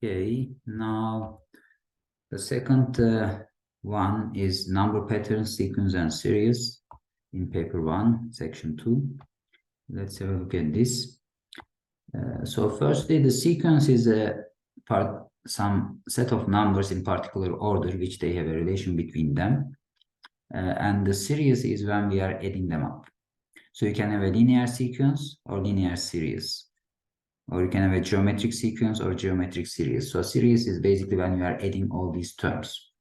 Okay, now the second one is number pattern, sequence, and series in paper 1, section 2. Let's have a look at this. So firstly, the sequence is some set of numbers in particular order, which they have a relation between them. And the series is when we are adding them up. So you can have a linear sequence or linear series, or you can have a geometric sequence or geometric series. So series is basically when you are adding all these terms.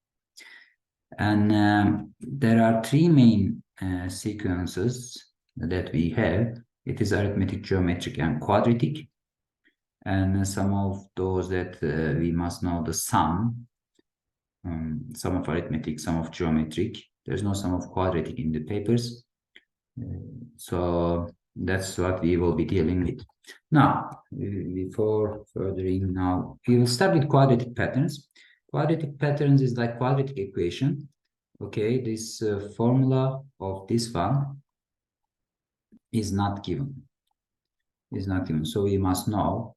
And there are three main sequences that we have. It is arithmetic, geometric, and quadratic. And some of those that we must know the sum of arithmetic, sum of geometric. There's no sum of quadratic in the papers. So that's what we will be dealing with. Now, before furthering now, we will start with quadratic patterns. Quadratic patterns is like quadratic equation. Okay, this formula of this one is not given. So we must know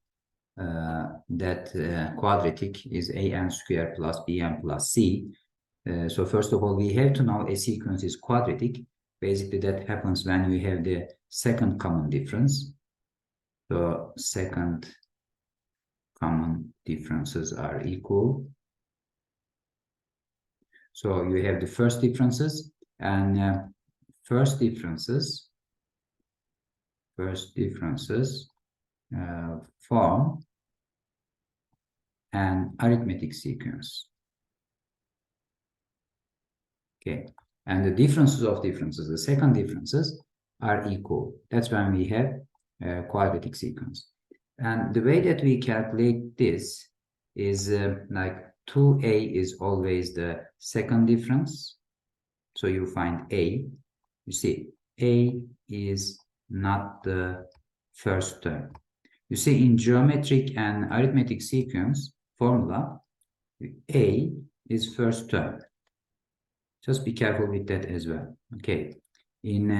that quadratic is an squared plus bn plus c. So first of all, we have to know a sequence is quadratic. Basically, that happens when we have the second common difference. So second common differences are equal. So you have the first differences, and first differences form an arithmetic sequence. Okay, and the differences of differences, the second differences, are equal. That's when we have a quadratic sequence. And the way that we calculate this is like 2a is always the second difference. So you find a. You see, a is not the first term. You see, in geometric and arithmetic sequence formula, a is first term. Just be careful with that as well. Okay, in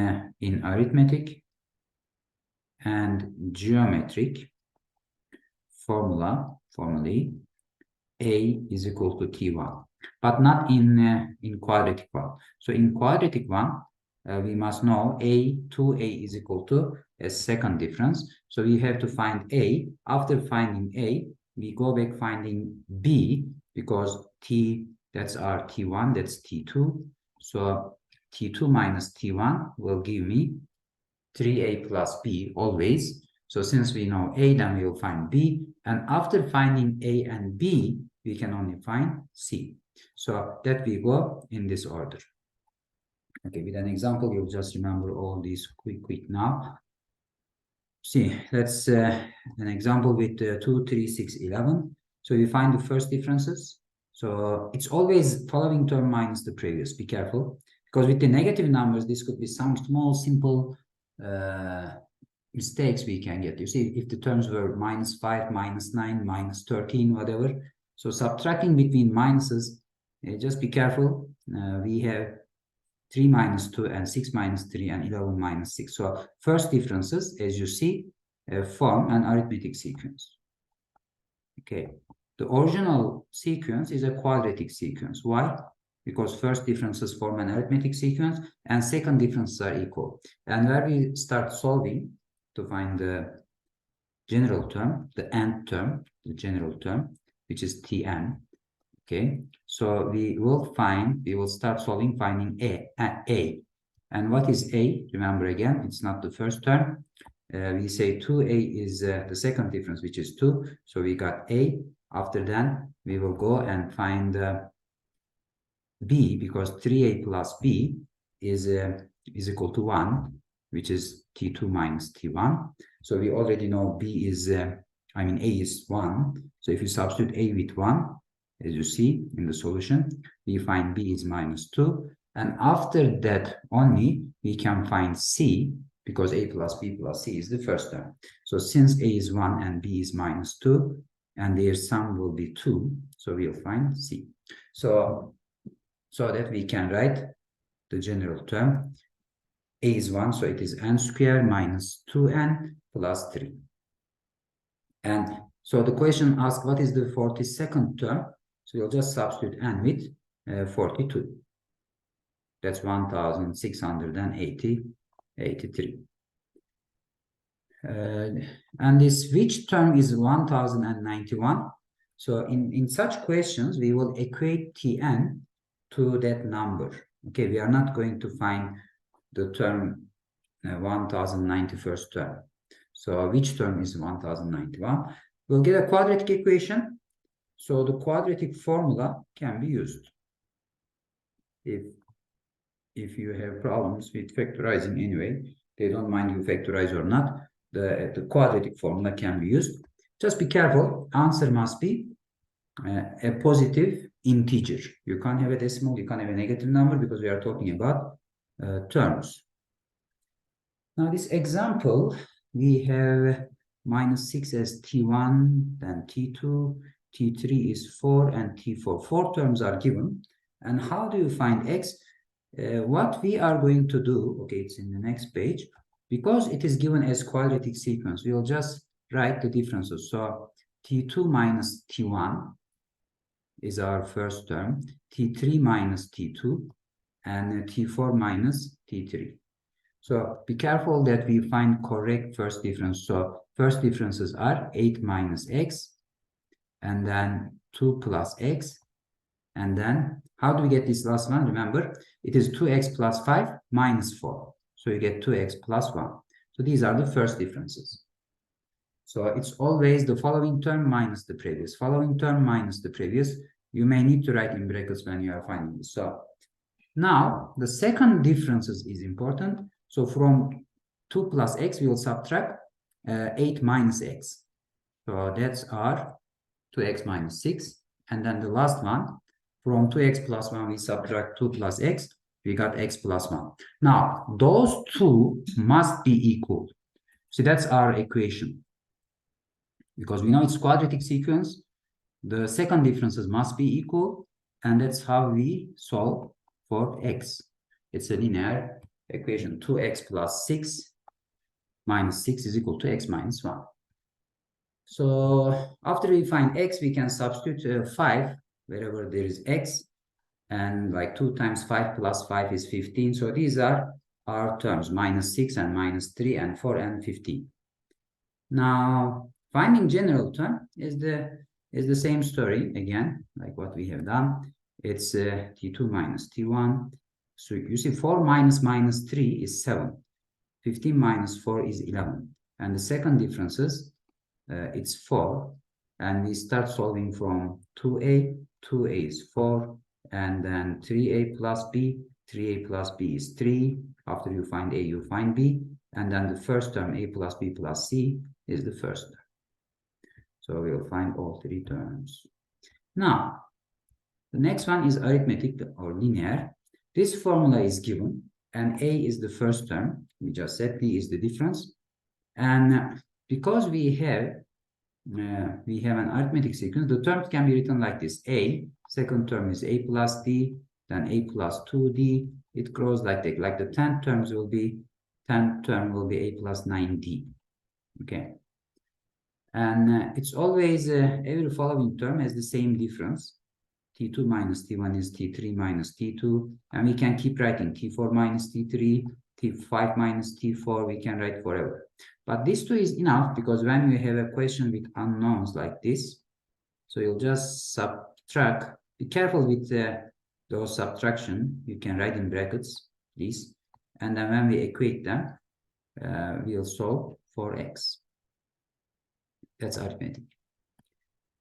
arithmetic and geometric formally, a is equal to t1, but not in quadratic one. So in quadratic one, we must know 2a is equal to a second difference. So we have to find a. After finding a, we go back finding b, because t, that's our t1, that's t2. So t2 minus t1 will give me 3a plus b always. So since we know a, then we will find b. And after finding a and b, we can only find c. So that we go in this order. Okay, with an example, you'll just remember all these quick now. See, that's an example with 2, 3, 6, 11. So we find the first differences. So it's always following term minus the previous. Be careful, because with the negative numbers, this could be some small, simple mistakes we can get. You see, if the terms were -5, -9, -13, whatever. So subtracting between minuses, just be careful. We have 3 minus 2 and 6 minus 3 and 11 minus 6. So first differences, as you see, form an arithmetic sequence. Okay, the original sequence is a quadratic sequence. Why? Because first differences form an arithmetic sequence and second differences are equal. And where we start solving to find the general term, the nth term, the general term, which is Tn. Okay, so we will start solving, finding a. And what is a? Remember again, it's not the first term. We say 2a is the second difference, which is 2. So we got a. After that, we will go and find b, because 3a plus b is equal to 1, which is t2 minus t1. So we already know b is, a is 1. So if you substitute a with 1, as you see in the solution, we find b is -2. And after that only, we can find c, because a plus b plus c is the first term. So since a is 1 and b is -2, and their sum will be 2, so we'll find c. So that we can write the general term. A is 1, so it is n squared minus 2n plus 3. And So the question asks, what is the 42nd term? So you'll just substitute n with 42. That's 1683. And this which term is 1091? So in such questions, we will equate Tn to that number. Okay, we are not going to find the term 1091st term. So which term is 1091? We'll get a quadratic equation. So the quadratic formula can be used. If you have problems with factorizing anyway, they don't mind you factorize or not, the quadratic formula can be used. Just be careful. Answer must be a positive integer. You can't have a decimal, you can't have a negative number because we are talking about terms. Now this example, we have -6 as T1, then T2, T3 is 4, and T4. 4 terms are given. And how do you find x? What we are going to do, okay, it's in the next page, because it is given as quadratic sequence, we'll just write the differences. So T2 minus T1 is our first term, T3 minus T2, and T4 minus T3. So be careful that we find correct first difference. So first differences are 8 minus x, and then 2 plus x, and then how do we get this last one? Remember, it is 2x plus 5 minus 4. So you get 2x plus 1. So these are the first differences. So it's always the following term minus the previous, following term minus the previous. You may need to write in brackets when you are finding this. So now the second differences is important. So from 2 plus x, we will subtract 8 minus x. So that's our 2x minus 6. And then the last one, from 2x plus 1, we subtract 2 plus x. We got x plus 1. Now, those two must be equal. So that's our equation. Because we know it's quadratic sequence, the second differences must be equal. And that's how we solve for x. It's a linear equation. 2x plus 6 minus 6 is equal to x minus 1. So after we find x, we can substitute 5 wherever there is x. And like 2 times 5 plus 5 is 15. So these are our terms, -6 and -3 and 4 and 15. Now, finding general term is the same story again, like what we have done. It's T2 minus T1. So you see 4 minus -3 is 7. 15 minus 4 is 11. And the second differences, it's 4. And we start solving from 2a. 2a is 4. And then 3a plus b. 3a plus b is 3. After you find a, you find b. And then the first term, a plus b plus c, is the first term. So we'll find all three terms. Now, the next one is arithmetic or linear. This formula is given, and a is the first term. We just said b is the difference. And because we have an arithmetic sequence, the terms can be written like this. A, second term is a plus d, then a plus 2d. It grows like that. Like the 10th term will be a plus 9d. Okay. And it's always every following term has the same difference. T2 minus T1 is T3 minus T2. And we can keep writing T4 minus T3, T5 minus T4. We can write forever. But this two is enough because when you have a question with unknowns like this, so you'll just subtract. Be careful with those subtraction. You can write in brackets, please. And then when we equate them, we'll solve for x. That's arithmetic.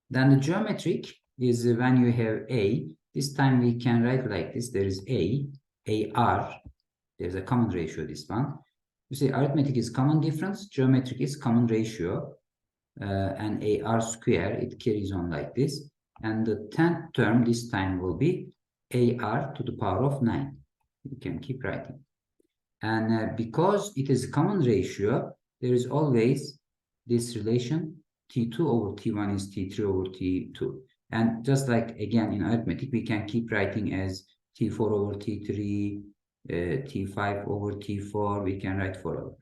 Then the geometric is when you have a. This time we can write like this. There is a, AR. There's a common ratio, this one. You see, arithmetic is common difference. Geometric is common ratio. And AR square, it carries on like this. And the 10th term this time will be AR to the power of 9. You can keep writing. And because it is a common ratio, there is always this relation. T2 over T1 is T3 over T2. And just like, again, in arithmetic, we can keep writing as T4 over T3, T5 over T4. We can write forever.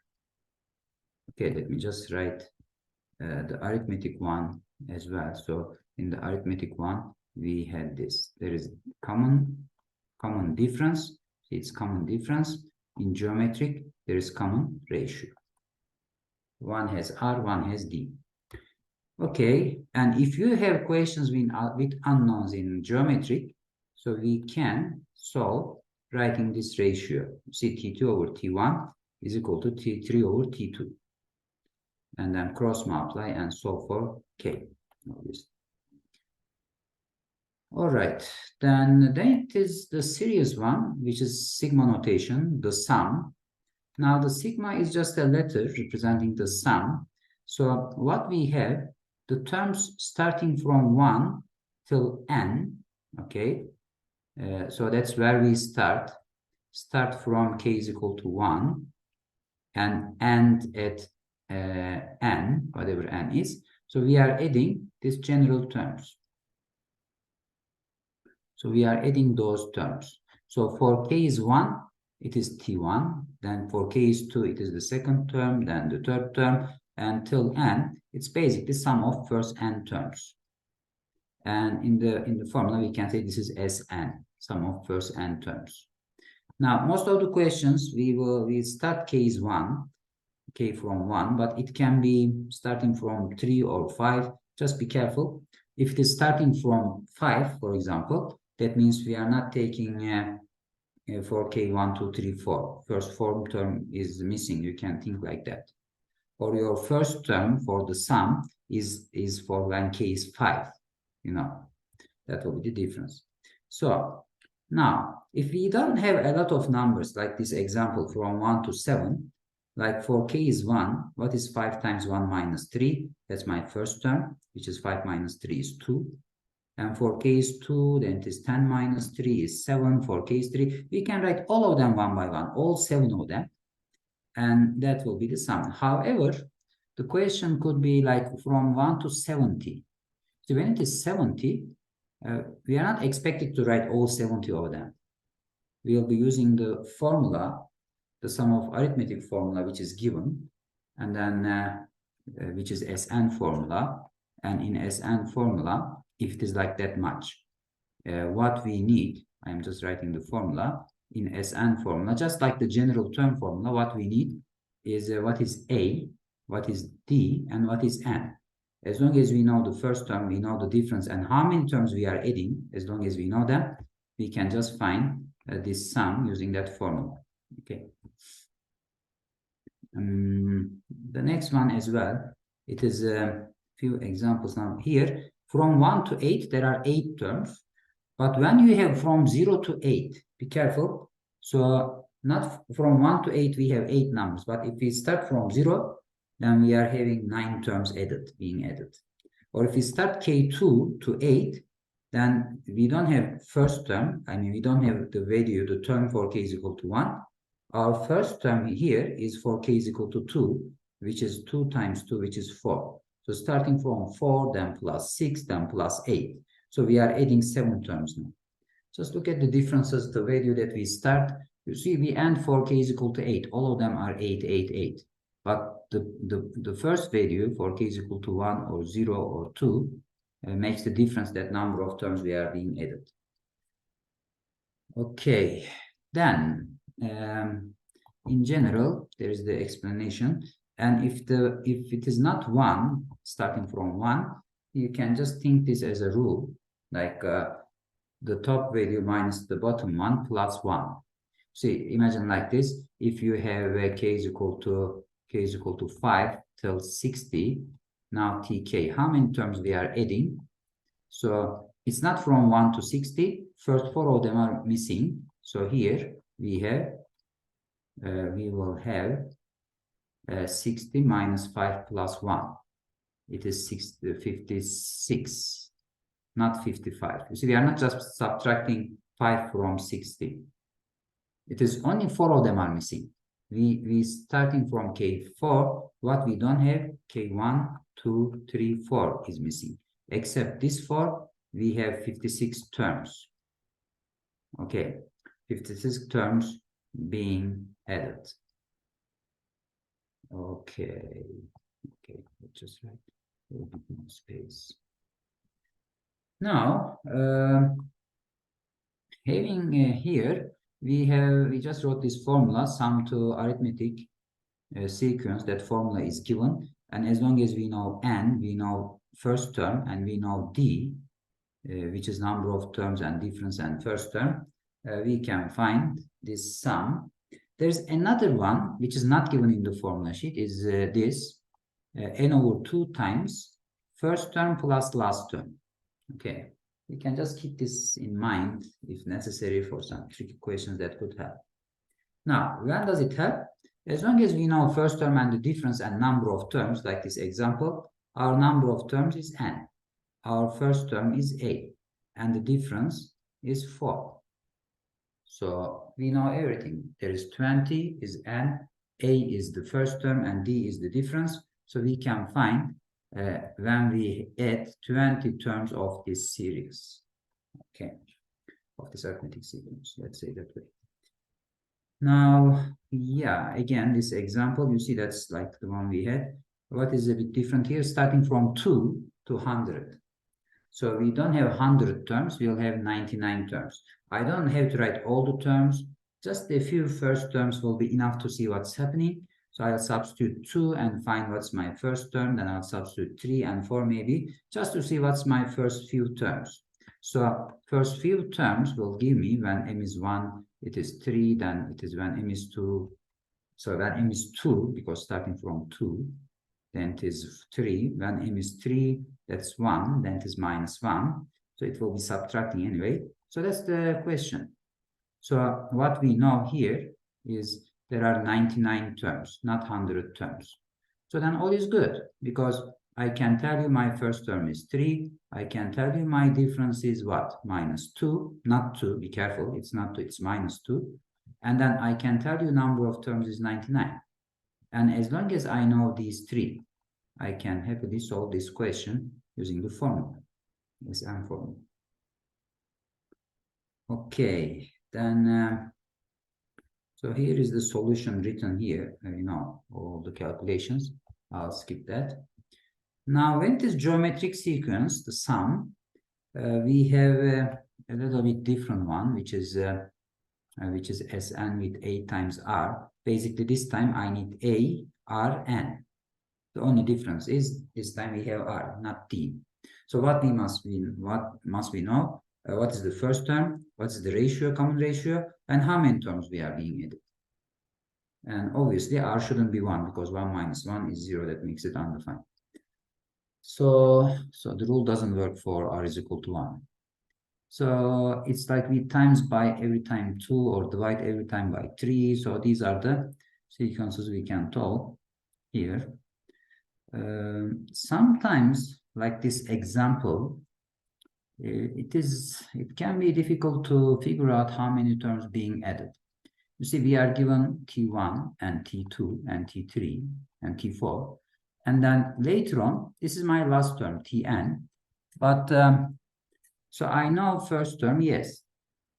Okay, let me just write the arithmetic one as well. So in the arithmetic one, we had this. There is common difference. It's common difference. In geometric, there is common ratio. One has R, one has D. Okay, and if you have questions with unknowns in geometric, so we can solve writing this ratio. See, T2 over T1 is equal to T3 over T2. And then cross multiply and solve for K, obviously. All right, then it is the serious one, which is sigma notation, the sum. Now the sigma is just a letter representing the sum. So what we have, the terms starting from 1 till n, okay? So that's where we start from k is equal to 1 and end at n, whatever n is. So we are adding these general terms. So we are adding those terms. So for k is 1, it is T1. Then for k is 2, it is the second term, then the third term, and till n, it's basically sum of first n terms. And in the formula, we can say this is Sn, sum of first n terms. Now, most of the questions, we start k is 1, k from 1, but it can be starting from 3 or 5. Just be careful. If it is starting from 5, for example, that means we are not taking for k 1, 2, 3, 4. First form term is missing. You can think like that. Or your first term for the sum is for when k is 5. You know, that will be the difference. So now, if we don't have a lot of numbers like this example from 1 to 7, like for k is 1, what is 5 times 1 minus 3? That's my first term, which is 5 minus 3 is 2. And for k is 2, then it is 10 minus 3 is 7. For k is 3, we can write all of them one by one, all 7 of them. And that will be the sum. However, the question could be like from 1 to 70. So when it is 70, we are not expected to write all 70 of them. We will be using the formula, the sum of arithmetic formula, which is given, and then which is Sn formula. And in Sn formula, if it is like that much, what we need, I'm just writing the formula, in Sn formula, just like the general term formula, what we need is what is A, what is D, and what is N. As long as we know the first term, we know the difference and how many terms we are adding, as long as we know them, we can just find this sum using that formula. Okay. The next one as well, it is a few examples now here. From 1 to 8, there are 8 terms. But when you have from 0 to 8, be careful. So not from 1 to 8, we have 8 numbers. But if we start from 0, then we are having 9 terms being added. Or if we start K2 to 8, then we don't have first term. I mean, we don't have the value, the term for K is equal to 1. Our first term here is for K is equal to 2, which is 2 times 2, which is 4. So starting from 4, then plus 6, then plus 8. So we are adding 7 terms now. Just look at the differences, the value that we start. You see, we end for K is equal to 8. All of them are 8, 8, 8. But the first value for K is equal to 1 or 0 or 2 makes the difference, that number of terms we are being added. Okay, then in general, there is the explanation. And if it is not 1, starting from 1, you can just think this as a rule, like the top value minus the bottom one plus 1. See, imagine like this. If you have a k is equal to 5 till 60, now tk, how many terms we are adding? So it's not from 1 to 60. First 4 of them are missing. So here we have, we will have 60 minus 5 plus 1. It is 56, not 55. You see, we are not just subtracting 5 from 60. It is only 4 of them are missing. We starting from K4, what we don't have, K1, 2, 3, 4 is missing. Except this 4, we have 56 terms. Okay, 56 terms being added. Okay, let's just write Space. Now, having here, we just wrote this formula, sum to arithmetic sequence. That formula is given, and as long as we know n, we know first term, and we know d, which is number of terms and difference and first term, we can find this sum. There's another one which is not given in the formula sheet, is this n over 2 times first term plus last term. Okay, we can just keep this in mind if necessary for some tricky questions that could help. Now, when does it help? As long as we know first term and the difference and number of terms, like this example, our number of terms is n. Our first term is a, and the difference is 4. So we know everything. There is 20 is n, a is the first term, and d is the difference. So we can find when we add 20 terms of this series, okay, of this arithmetic sequence, let's say that way. Now, yeah, again, this example, you see that's like the one we had. What is a bit different here? Starting from 2 to 100. So we don't have 100 terms, we'll have 99 terms. I don't have to write all the terms, just a few first terms will be enough to see what's happening. So I'll substitute 2 and find what's my first term, then I'll substitute 3 and 4 maybe, just to see what's my first few terms. So first few terms will give me when m is 1, it is 3, then it is when m is 2. So when m is 2, because starting from 2, then it is 3. When m is 3, that's 1, then it is minus 1. So it will be subtracting anyway. So that's the question. So what we know here is there are 99 terms, not 100 terms. So then all is good, because I can tell you my first term is 3. I can tell you my difference is what? Minus 2, not 2. Be careful. It's not 2, it's minus 2. And then I can tell you number of terms is 99. And as long as I know these 3, I can happily solve this question using the formula, this m formula. Okay, then so here is the solution written here, all the calculations. I'll skip that. Now, when it is geometric sequence, the sum, we have a little bit different one, which is Sn with a times r. Basically, this time I need a, r, n. The only difference is this time we have r, not d. So what must we know? What is the first term? What is the ratio, common ratio, and how many terms we are being added? And obviously r shouldn't be 1, because 1 minus 1 is 0. That makes it undefined. So the rule doesn't work for r is equal to 1. So it's like we times by every time 2 or divide every time by 3. So these are the sequences we can solve here. Sometimes, like this example, it can be difficult to figure out how many terms being added. You see, we are given T1 and T2 and T3 and T4. And then later on, this is my last term, Tn. But so I know first term, yes.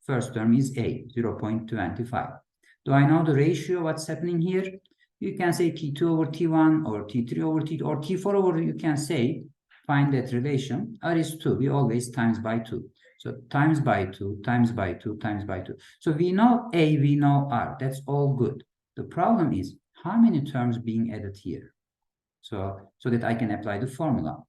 First term is A, 0.25. Do I know the ratio, what's happening here? You can say T2 over T1 or T3 over T2 or T4 over, you can say, find that relation. R is 2, we always times by 2. So times by 2, times by 2, times by 2. So we know A, we know R, that's all good. The problem is how many terms being added here? So that I can apply the formula.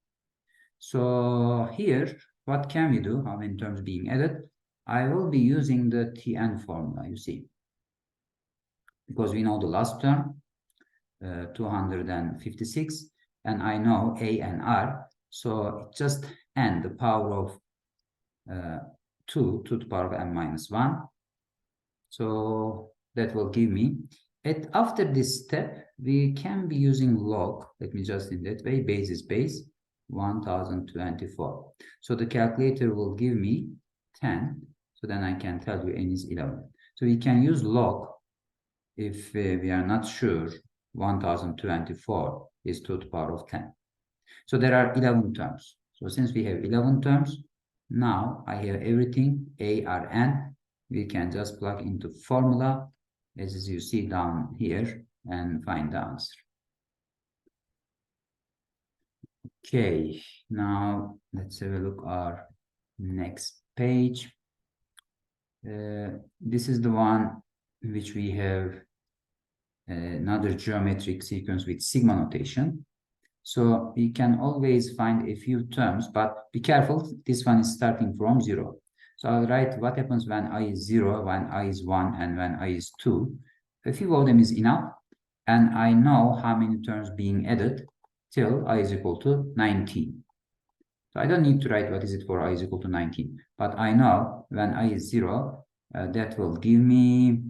So here, what can we do? How many terms being added? I will be using the Tn formula, you see. Because we know the last term, 256, and I know A and R. So just n, the power of 2 to the power of n minus 1. So that will give me, after this step, we can be using log. Let me just in that way, base is base, 1024. So the calculator will give me 10. So then I can tell you n is 11. So we can use log if we are not sure 1024 is to the power of 10. So there are 11 terms. So since we have 11 terms, now I have everything, A, R, N. We can just plug into formula, as you see down here, and find the answer. Okay, now let's have a look our next page. This is the one which we have another geometric sequence with sigma notation. So we can always find a few terms, but be careful, this one is starting from 0. So I'll write what happens when I is 0, when I is 1, and when I is 2. A few of them is enough, and I know how many terms being added till I is equal to 19. So I don't need to write what is it for I is equal to 19, but I know when I is 0, that will give me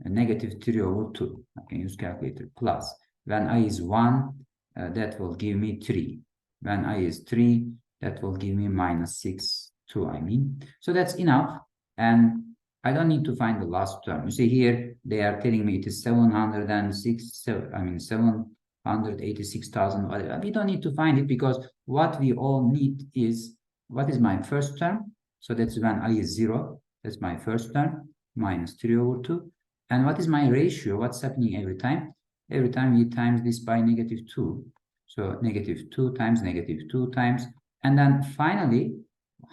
a negative 3 over 2. I can use calculator. Plus, when I is 1, that will give me 3. When I is 3, that will give me minus 6, 2, I mean. So that's enough. And I don't need to find the last term. You see here, they are telling me it is 786,000. We don't need to find it because what we all need is, what is my first term? So that's when I is 0. That's my first term, minus 3 over 2. And what is my ratio? What's happening every time? Every time we times this by negative 2. So negative 2 times negative 2 times. And then finally,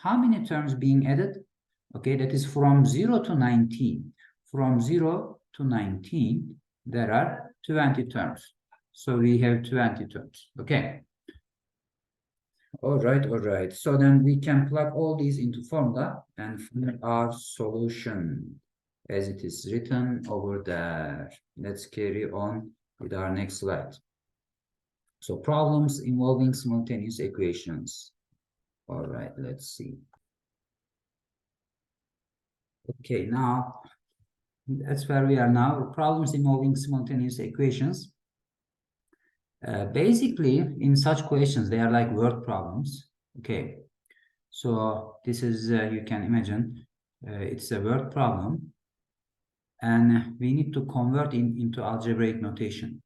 how many terms being added? Okay, that is from 0 to 19. From 0 to 19, there are 20 terms. So we have 20 terms. Okay. All right. So then we can plug all these into formula and find our solution as it is written over there. Let's carry on with our next slide. So problems involving simultaneous equations. All right, let's see. Okay, now that's where we are now. Problems involving simultaneous equations. Basically, in such questions, they are like word problems. Okay, so this is, you can imagine, it's a word problem. And we need to convert into algebraic notation.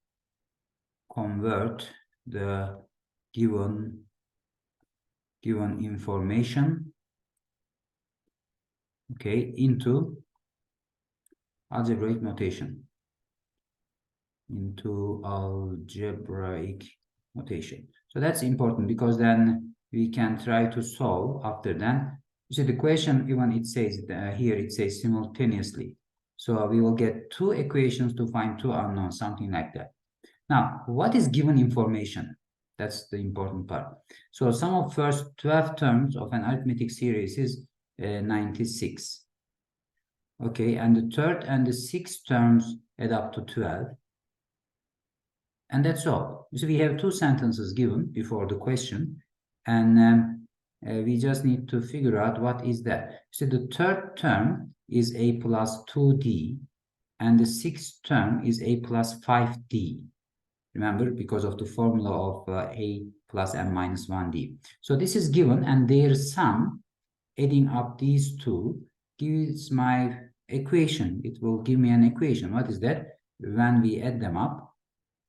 Convert the given information, okay, into algebraic notation. So that's important because then we can try to solve after that. You see the question, even it says here, it says simultaneously. So we will get two equations to find two unknowns, something like that. Now, what is given information? That's the important part. So sum of first 12 terms of an arithmetic series is 96. Okay, and the third and the sixth terms add up to 12. And that's all. So we have two sentences given before the question, and we just need to figure out what is that. So the third term is a plus 2d, and the sixth term is a plus 5d. Remember, because of the formula of a plus m minus 1d. So this is given, and their sum, adding up these two, gives my equation. It will give me an equation. What is that? When we add them up,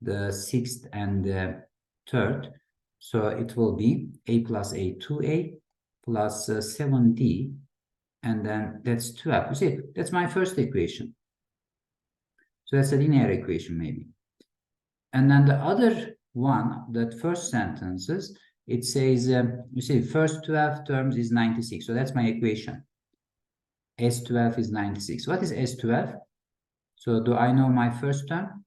the sixth and the third, so it will be a plus a 2a plus 7d, and then that's 12. You see, that's my first equation. So that's a linear equation maybe. And then the other one, that first sentences, it says, you see, first 12 terms is 96. So that's my equation. S12 is 96. What is S12? So do I know my first term?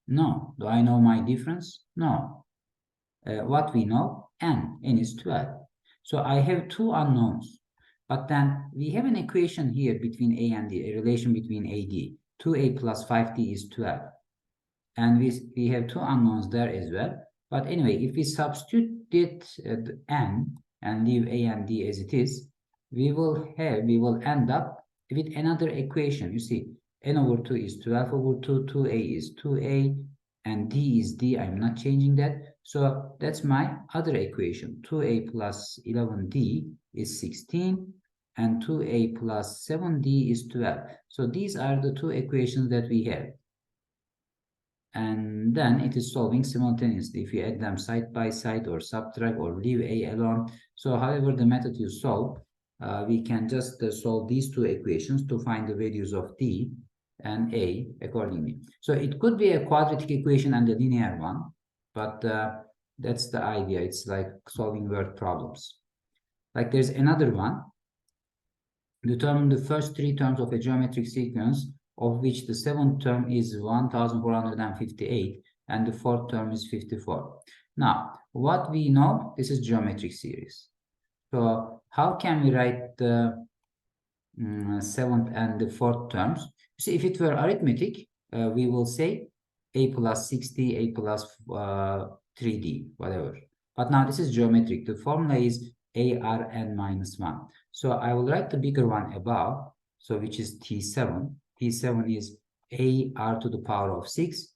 No. Do I know my difference? No. What we know, n is 12. So I have two unknowns. But then we have an equation here between a and d, a relation between a, d. 2a plus 5d is 12. And we have two unknowns there as well. But anyway, if we substitute the n and leave a and d as it is, we will end up with another equation. You see, n over 2 is 12 over 2, 2a is 2a, and d is d. I'm not changing that. So that's my other equation. 2a plus 11d is 16, and 2a plus 7d is 12. So these are the two equations that we have. And then it is solving simultaneously if you add them side by side or subtract or leave a alone. So however the method you solve, we can just solve these two equations to find the values of d and a accordingly. So it could be a quadratic equation and a linear one, but That's the idea. It's like solving word problems. Like there's another one. Determine the first three terms of a geometric sequence, of which the seventh term is 1458 and the fourth term is 54. Now, what we know, this is geometric series. So how can we write the seventh and the fourth terms? See, if it were arithmetic, we will say a plus 60, a plus 3d, whatever. But now this is geometric. The formula is ARN minus 1. So I will write the bigger one above, so which is T7. T7 is AR to the power of 6,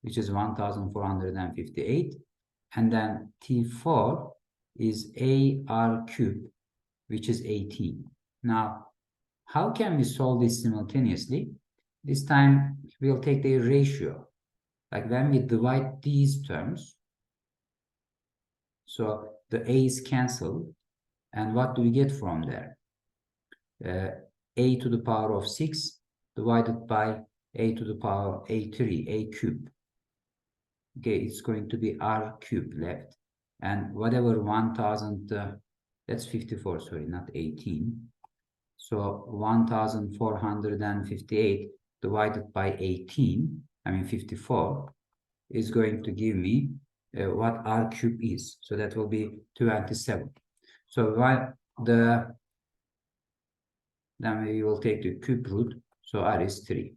which is 1458. And then T4 is AR cubed, which is 18. Now, how can we solve this simultaneously? This time we'll take the ratio. Like when we divide these terms, so the a is cancelled, and what do we get from there? A to the power of 6 divided by a to the power a3, a cubed. Okay, it's going to be r cubed left, and whatever 1000, that's 54, sorry, not 18. So 1458 divided by 18, I mean 54, is going to give me what r cube is. So that will be 27. So then we will take the cube root. So r is 3.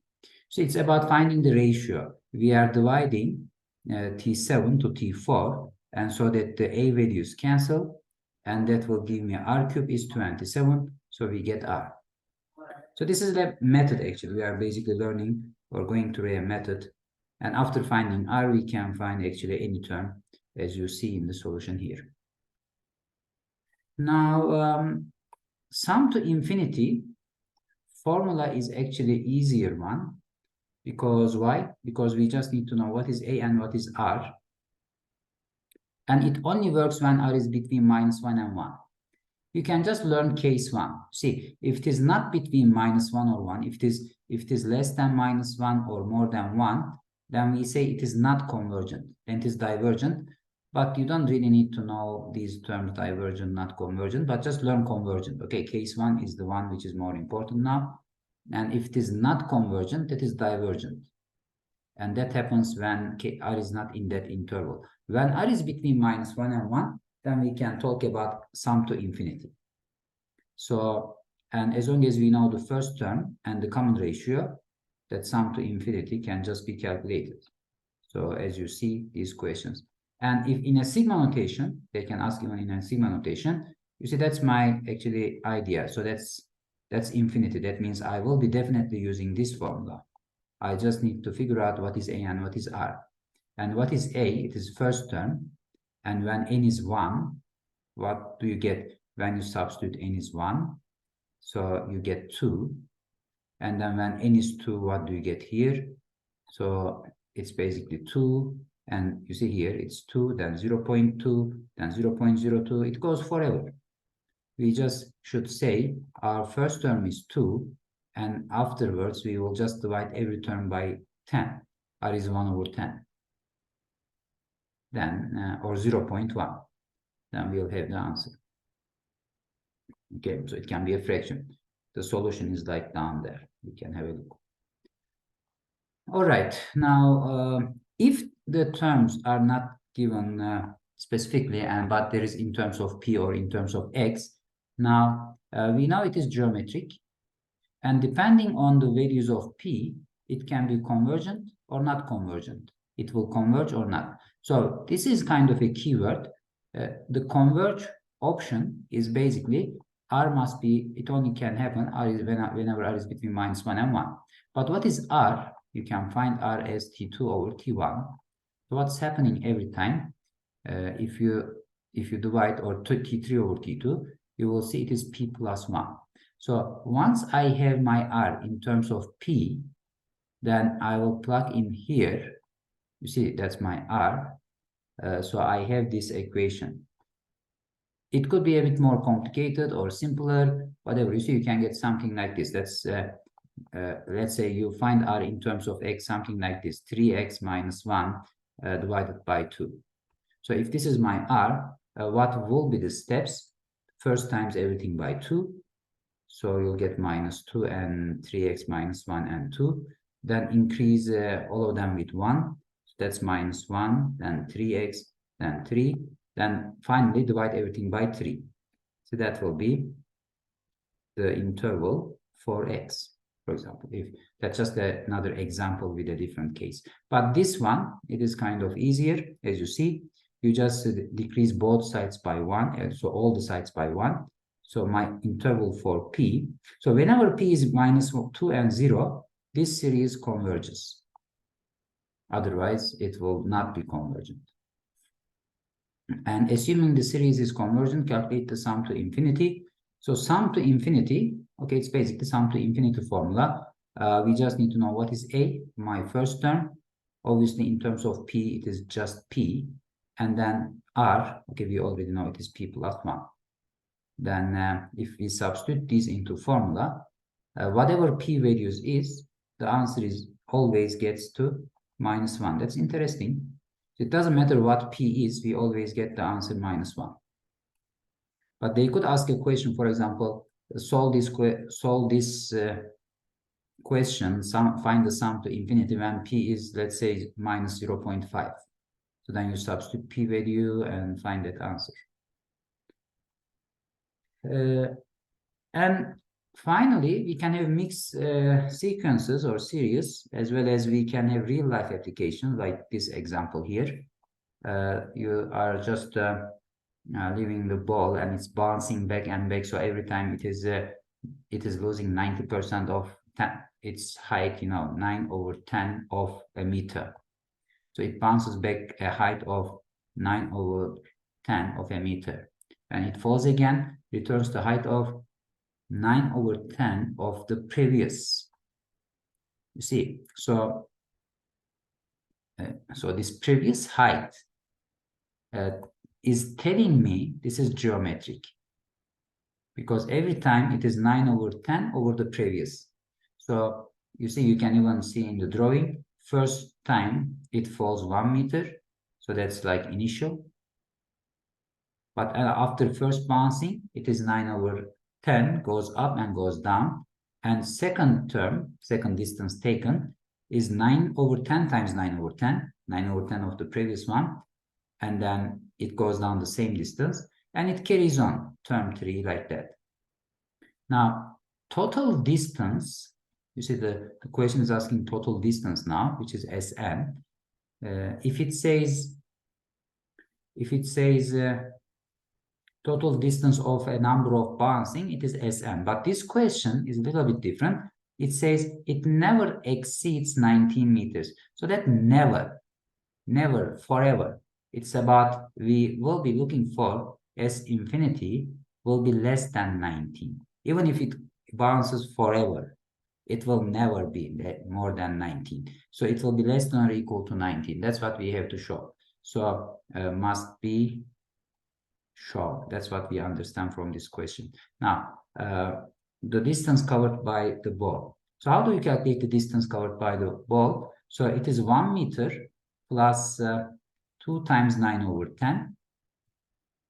So it's about finding the ratio. We are dividing T7 to T4, and so that the a values cancel, and that will give me r cube is 27. So we get r. So this is the method actually. We are basically learning or going through a method. And after finding r, we can find actually any term, as you see in the solution here. Now, sum to infinity formula is actually easier one. Because why? Because we just need to know what is a and what is r. And it only works when r is between -1 and 1. You can just learn case 1. See, if it is not between -1 or 1, if it is less than -1 or more than 1, then we say it is not convergent, and it is divergent. But you don't really need to know these terms, divergent, not convergent, but just learn convergent. Okay, case 1 is the one which is more important now. And if it is not convergent, that is divergent. And that happens when r is not in that interval. When r is between -1 and 1, then we can talk about sum to infinity. So, and as long as we know the first term and the common ratio, that sum to infinity can just be calculated. So as you see these questions. And if in a sigma notation, they can ask even in a sigma notation, you see that's my actually idea. So that's infinity. That means I will be definitely using this formula. I just need to figure out what is a and what is r. And what is a? It is first term. And when n is 1, what do you get when you substitute n is 1? So you get 2. And then when n is 2, what do you get here? So it's basically 2. And you see here, it's 2, then 0.2, then 0.02. It goes forever. We just should say our first term is 2. And afterwards, we will just divide every term by 10. R is 1 over 10. Then, or 0.1. Then we'll have the answer. Okay, so it can be a fraction. The solution is like down there. We can have a look. All right, now, if the terms are not given specifically, but there is in terms of p or in terms of x, now we know it is geometric. And depending on the values of p, it can be convergent or not convergent. It will converge or not. So this is kind of a keyword. The converge option is basically r must be, it only can happen r is whenever r is between -1 and 1. But what is r? You can find r as t2 over t1. So what's happening every time? If you divide or t3 over t2, you will see it is p plus 1. So once I have my r in terms of p, then I will plug in here. You see, that's my r. So I have this equation. It could be a bit more complicated or simpler, whatever. You see, you can get something like this. That's, let's say you find r in terms of x, something like this, 3x minus 1 divided by 2. So if this is my R, what will be the steps? First times everything by 2. So you'll get minus 2 and 3x minus 1 and 2. Then increase all of them with 1. So that's minus 1, then 3x, then 3. Then finally divide everything by 3. So that will be the interval for x, for example. If that's just another example with a different case. But this one, it is kind of easier. As you see, you just decrease both sides by 1, so all the sides by 1. So my interval for p. So whenever p is minus 2 and 0, this series converges. Otherwise, it will not be convergent. And assuming the series is convergent, calculate the sum to infinity. So sum to infinity, okay, it's basically sum to infinity formula. We just need to know what is a, my first term. Obviously, in terms of p, it is just p. And then r, okay, we already know it is p plus 1. Then if we substitute these into formula, whatever p values is, the answer is always gets to minus 1. That's interesting. It doesn't matter what p is, we always get the answer minus 1. But they could ask a question, for example, solve this question, find the sum to infinity when p is, let's say, minus 0.5. So then you substitute p value and find that answer. And finally, we can have mixed sequences or series, as well as we can have real-life applications, like this example here. You are just leaving the ball and it's bouncing back and back. So every time it is losing 90% of its height, 9/10 of a meter. So it bounces back a height of 9/10 of a meter. And it falls again, returns the height of 9/10 of the previous. You see, so this previous height is telling me this is geometric, because every time it is 9/10 over the previous. So you see, you can even see in the drawing, first time it falls 1 meter, so that's like initial. But after first bouncing, it is 9/10, goes up and goes down. And second term, second distance taken, is 9/10 times 9/10, 9/10 of the previous one. And then it goes down the same distance, and it carries on, term 3, like that. Now, total distance, you see the question is asking total distance now, which is Sn. If it says total distance of a number of bouncing, it is Sn. But this question is a little bit different. It says it never exceeds 19 meters. So that never, forever. It's about, we will be looking for S infinity will be less than 19. Even if it bounces forever, it will never be more than 19. So it will be less than or equal to 19. That's what we have to show. So must be shown. That's what we understand from this question. Now, the distance covered by the ball. So how do we calculate the distance covered by the ball? So it is 1 meter plus 2 times 9/10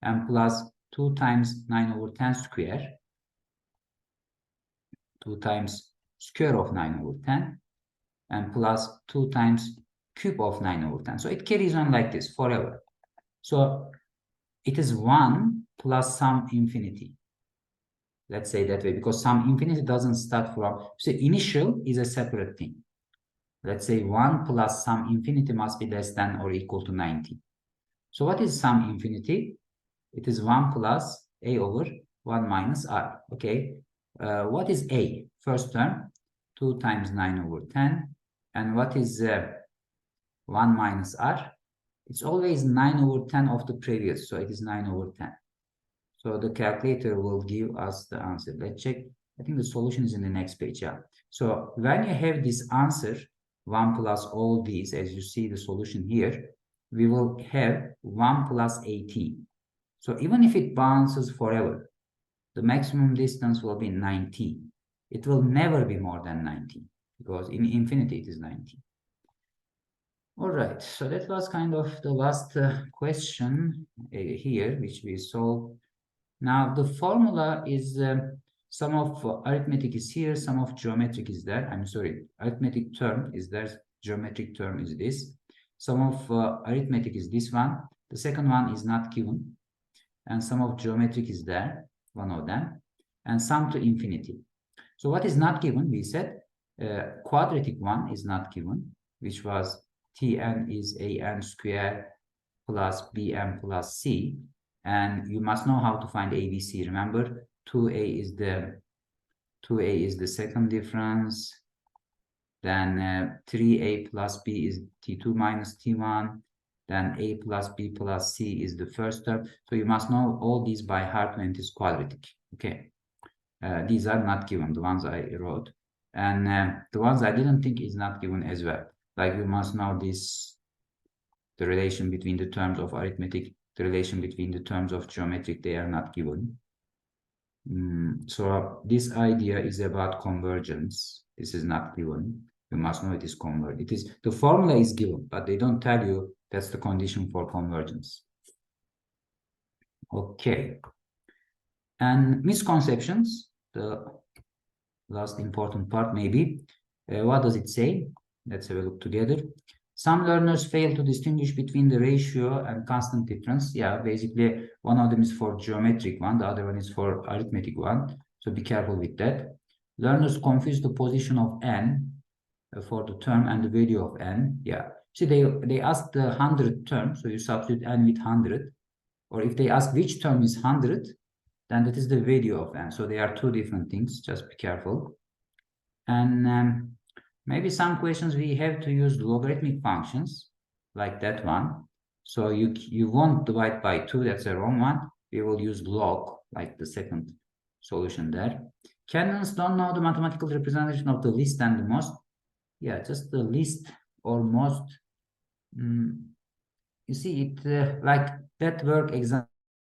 and plus 2 times 9/10 square, 2 times square of 9/10, and plus 2 times cube of 9/10. So it carries on like this forever. So it is 1 plus some infinity. Let's say that way, because some infinity doesn't start from, so initial is a separate thing. Let's say 1 plus some infinity must be less than or equal to 90. So what is some infinity? It is 1 plus a over 1 minus r. Okay. What is a? First term, 2 times 9/10. And what is 1 minus r? It's always 9/10 of the previous. So it is 9/10. So the calculator will give us the answer. Let's check. I think the solution is in the next page. Yeah. So when you have this answer, 1 plus all these, as you see the solution here, we will have 1 plus 18. So even if it bounces forever, the maximum distance will be 19. It will never be more than 19, because in infinity it is 19. All right, so that was kind of the last question here, which we solved. Now the formula is sum of arithmetic is here, sum of geometric is there. I'm sorry, arithmetic term is there, geometric term is this. Sum of arithmetic is this one. The second one is not given. And sum of geometric is there, one of them. And sum to infinity. So what is not given? We said quadratic one is not given, which was Tn is an square plus bm plus c. And you must know how to find ABC. Remember, 2a is the second difference. Then 3a plus b is t2 minus t1. Then a plus b plus c is the first term. So you must know all these by heart when it is quadratic. Okay. These are not given, the ones I wrote. And the ones I didn't think is not given as well. Like you must know this, the relation between the terms of arithmetic, the relation between the terms of geometric, they are not given. So this idea is about convergence. This is not given. You must know it is convergent. It is, the formula is given, but they don't tell you that's the condition for convergence. Okay. And misconceptions, the last important part maybe. What does it say? Let's have a look together. Some learners fail to distinguish between the ratio and constant difference. Yeah, basically one of them is for geometric one, the other one is for arithmetic one. So be careful with that. Learners confuse the position of n for the term and the value of n. Yeah. See, they ask the 100 term, so you substitute n with 100. Or if they ask which term is 100, then that is the value of n. So they are two different things. Just be careful. And maybe some questions we have to use logarithmic functions like that one. So you won't divide by 2, that's a wrong one. We will use log, like the second solution there. Canons don't know the mathematical representation of the least and the most. Yeah, just the least or most. You see, it like that work example